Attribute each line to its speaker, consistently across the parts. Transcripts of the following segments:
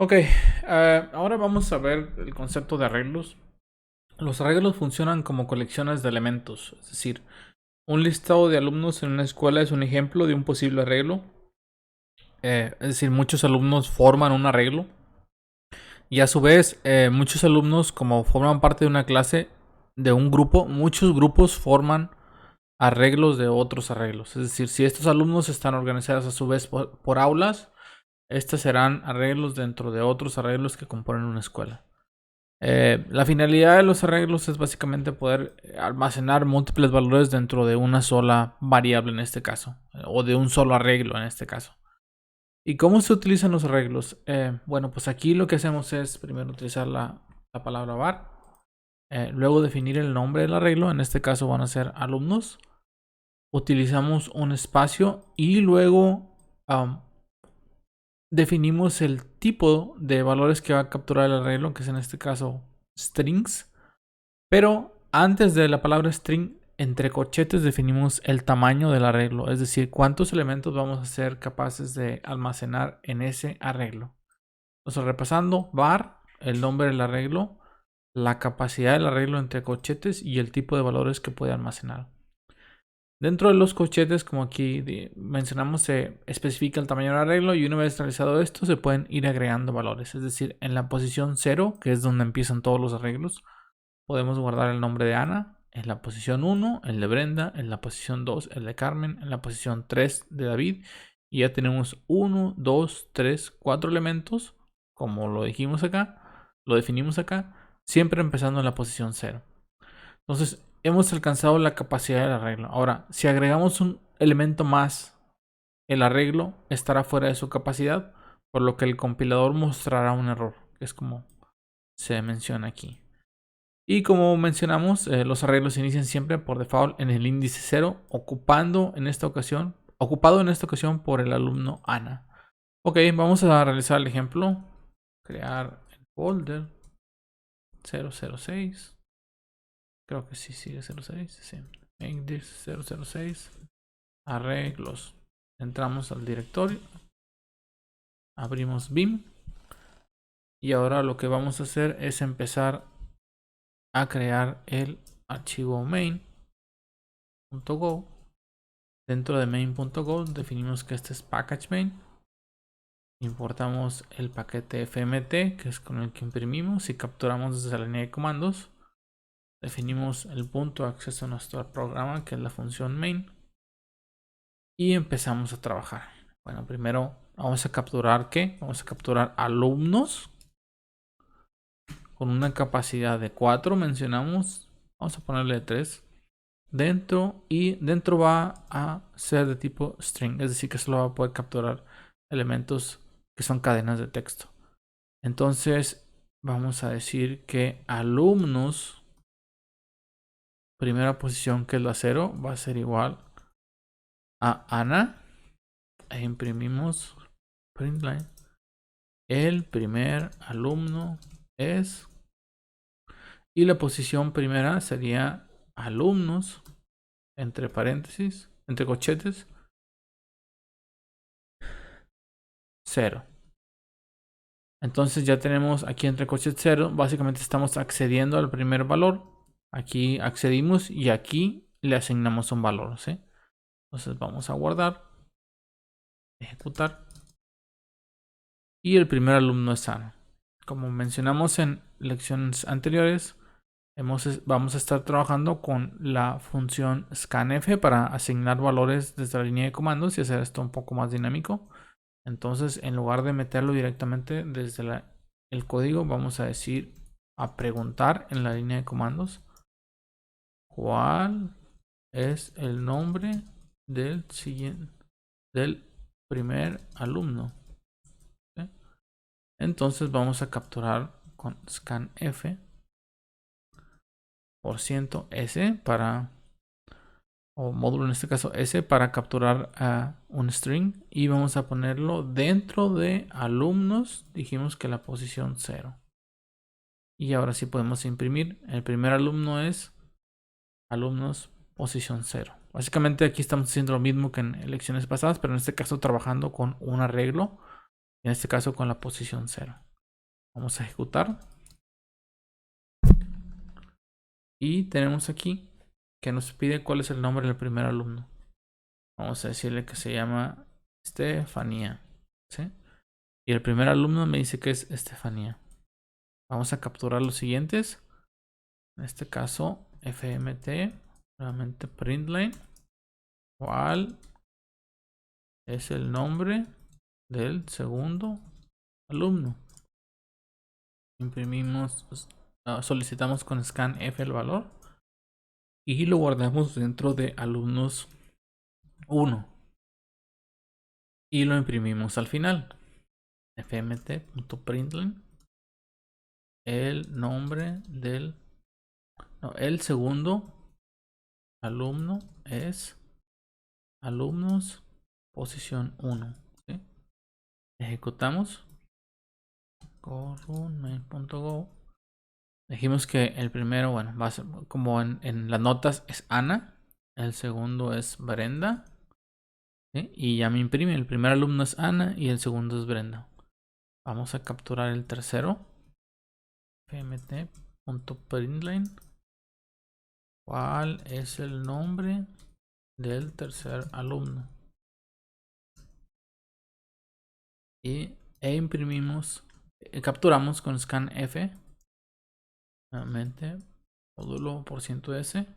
Speaker 1: Ok, ahora vamos a ver el concepto de arreglos. Los arreglos funcionan como colecciones de elementos, es decir, un listado de alumnos en una escuela es un ejemplo de un posible arreglo. Es decir, muchos alumnos forman un arreglo y a su vez muchos alumnos, como forman parte de una clase, de un grupo, muchos grupos forman arreglos de otros arreglos. Es decir, si estos alumnos están organizados a su vez por aulas, estos serán arreglos dentro de otros arreglos que componen una escuela. La finalidad de los arreglos es básicamente poder almacenar múltiples valores dentro de una sola variable en este caso, o de un solo arreglo en este caso. ¿Y cómo se utilizan los arreglos? Bueno, pues aquí lo que hacemos es primero utilizar la palabra var, luego definir el nombre del arreglo, en este caso van a ser alumnos. Utilizamos un espacio y luego definimos el tipo de valores que va a capturar el arreglo, que es en este caso strings. Pero antes de la palabra string, entre corchetes definimos el tamaño del arreglo, es decir, cuántos elementos vamos a ser capaces de almacenar en ese arreglo. Entonces, repasando, var, el nombre del arreglo, la capacidad del arreglo entre corchetes y el tipo de valores que puede almacenar. Dentro de los corchetes, como aquí mencionamos, se especifica el tamaño del arreglo y una vez realizado esto se pueden ir agregando valores. Es decir, en la posición 0, que es donde empiezan todos los arreglos, podemos guardar el nombre de Ana. En la posición 1, el de Brenda. En la posición 2, el de Carmen. En la posición 3, de David. Y ya tenemos 1, 2, 3, 4 elementos, como lo dijimos acá, lo definimos acá, siempre empezando en la posición 0. Entonces, hemos alcanzado la capacidad del arreglo. Ahora, si agregamos un elemento más, el arreglo estará fuera de su capacidad, por lo que el compilador mostrará un error, que es como se menciona aquí. Y como mencionamos, los arreglos se inician siempre por default en el índice 0, ocupado en esta ocasión por el alumno Ana. Ok, vamos a realizar el ejemplo. Crear el folder 006. Creo que sí sigue 06. Sí. Make this 006. Arreglos. Entramos al directorio. Abrimos Vim. Y ahora lo que vamos a hacer es empezar a crear el archivo main.go. Dentro de main.go definimos que este es package main. Importamos el paquete fmt, que es con el que imprimimos y capturamos desde la línea de comandos. Definimos el punto de acceso a nuestro programa, que es la función main. Y empezamos a trabajar. Bueno, primero vamos a capturar ¿qué? Vamos a capturar alumnos con una capacidad de 4, mencionamos. Vamos a ponerle 3 dentro, y dentro va a ser de tipo string, es decir, que solo va a poder capturar elementos que son cadenas de texto. Entonces vamos a decir que alumnos, primera posición, que es la 0, va a ser igual a Ana, e imprimimos println. El primer alumno es, y la posición primera sería alumnos, entre paréntesis, entre corchetes, 0. Entonces ya tenemos aquí entre corchetes 0. Básicamente estamos accediendo al primer valor. Aquí accedimos y aquí le asignamos un valor, ¿sí? Entonces vamos a guardar, ejecutar. Y el primer alumno es Ana. Como mencionamos en lecciones anteriores, vamos a estar trabajando con la función scanf para asignar valores desde la línea de comandos y hacer esto un poco más dinámico. Entonces, en lugar de meterlo directamente desde el código, vamos a decir, a preguntar en la línea de comandos, ¿cuál es el nombre del primer alumno? ¿Sí? Entonces vamos a capturar con scanf %s para, o módulo en este caso s, para capturar a un string, y vamos a ponerlo dentro de alumnos. Dijimos que la posición 0. Y ahora sí podemos imprimir. El primer alumno es alumnos posición 0. Básicamente aquí estamos haciendo lo mismo que en lecciones pasadas, pero en este caso trabajando con un arreglo. En este caso con la posición 0. Vamos a ejecutar. Y tenemos aquí que nos pide cuál es el nombre del primer alumno. Vamos a decirle que se llama Estefanía, ¿sí? Y el primer alumno me dice que es Estefanía. Vamos a capturar los siguientes. En este caso, fmt, nuevamente println, cuál es el nombre del segundo alumno. Imprimimos, solicitamos con scanf el valor y lo guardamos dentro de alumnos 1 y lo imprimimos al final. fmt.println el nombre del el segundo alumno es alumnos posición 1, ¿sí? Ejecutamos go. Dijimos que el primero, bueno, va a ser como en las notas es Ana, el segundo es Brenda, ¿sí? Y ya me imprime, el primer alumno es Ana y el segundo es Brenda. Vamos a capturar el tercero. fmt.println ¿cuál es el nombre del tercer alumno? E imprimimos, capturamos con scanf, nuevamente módulo %s,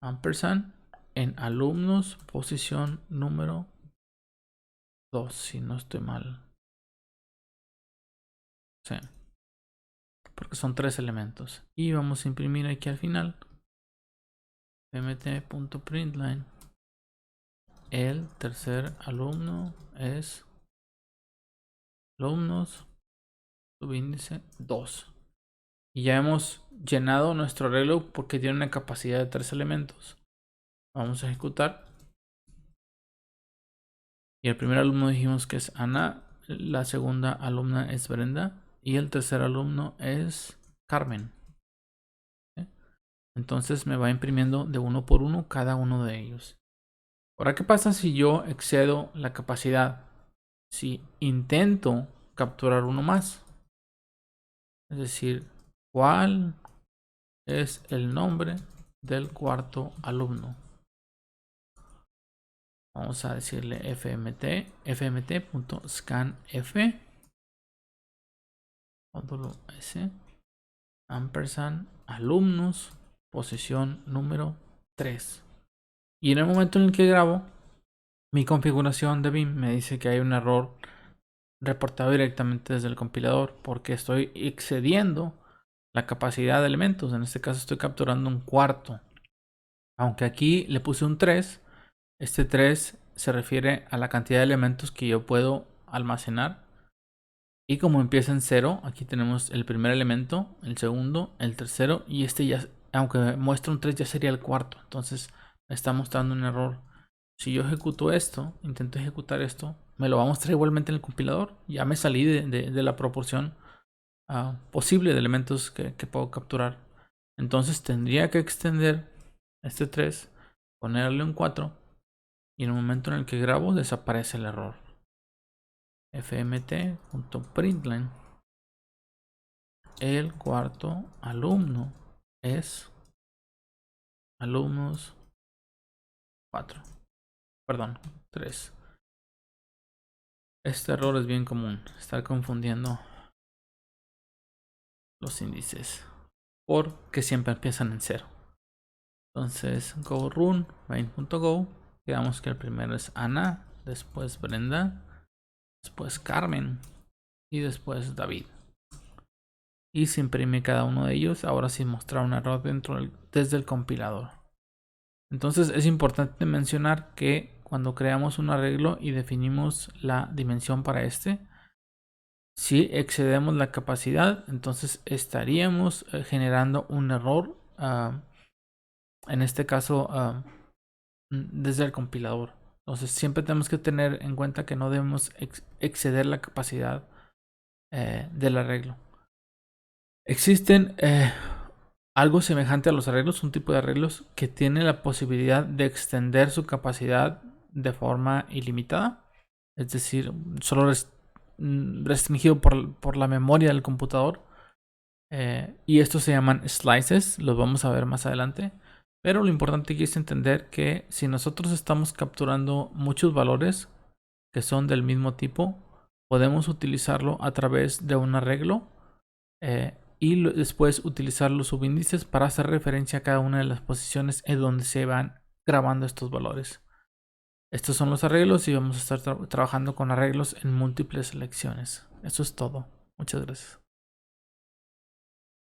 Speaker 1: ampersand, en alumnos, posición número 2, si no estoy mal. Sí, porque son 3 elementos. Y vamos a imprimir aquí al final fmt.println el tercer alumno es alumnos subíndice 2. Y ya hemos llenado nuestro arreglo porque tiene una capacidad de 3 elementos. Vamos a ejecutar. Y el primer alumno dijimos que es Ana, la segunda alumna es Brenda y el tercer alumno es Carmen. ¿Sí? Entonces me va imprimiendo de uno por uno cada uno de ellos. Ahora, ¿qué pasa si yo excedo la capacidad? Si intento capturar uno más. Es decir, ¿cuál es el nombre del cuarto alumno? Vamos a decirle fmt.scanf módulo S ampersand alumnos posición número 3. Y en el momento en el que grabo mi configuración de BIM me dice que hay un error reportado directamente desde el compilador porque estoy excediendo la capacidad de elementos. En este caso estoy capturando un cuarto, aunque aquí le puse un 3. Este 3 se refiere a la cantidad de elementos que yo puedo almacenar. Y como empieza en 0, aquí tenemos el primer elemento, el segundo, el tercero. Y este ya, aunque muestra un 3, ya sería el cuarto. Entonces me está mostrando un error. Si yo ejecuto esto, intento ejecutar esto, me lo va a mostrar igualmente en el compilador. Ya me salí de la proporción posible de elementos que puedo capturar. Entonces tendría que extender este 3, ponerle un 4. Y en el momento en el que grabo desaparece el error. fmt.println el cuarto alumno es alumnos 4. Perdón, 3. Este error es bien común, estar confundiendo los índices porque siempre empiezan en 0. Entonces go run main.go, digamos que el primero es Ana, después Brenda, después Carmen y después David. Y se imprime cada uno de ellos, ahora sin mostrar un error desde el compilador. Entonces es importante mencionar que cuando creamos un arreglo y definimos la dimensión para este, si excedemos la capacidad, entonces estaríamos generando un error, en este caso desde el compilador. Entonces siempre tenemos que tener en cuenta que no debemos exceder la capacidad del arreglo. Existen algo semejante a los arreglos, un tipo de arreglos que tiene la posibilidad de extender su capacidad de forma ilimitada. Es decir, solo restringido por la memoria del computador. Y estos se llaman slices, los vamos a ver más adelante. Pero lo importante aquí es entender que si nosotros estamos capturando muchos valores que son del mismo tipo, podemos utilizarlo a través de un arreglo y después utilizar los subíndices para hacer referencia a cada una de las posiciones en donde se van grabando estos valores. Estos son los arreglos y vamos a estar trabajando con arreglos en múltiples lecciones. Eso es todo. Muchas gracias.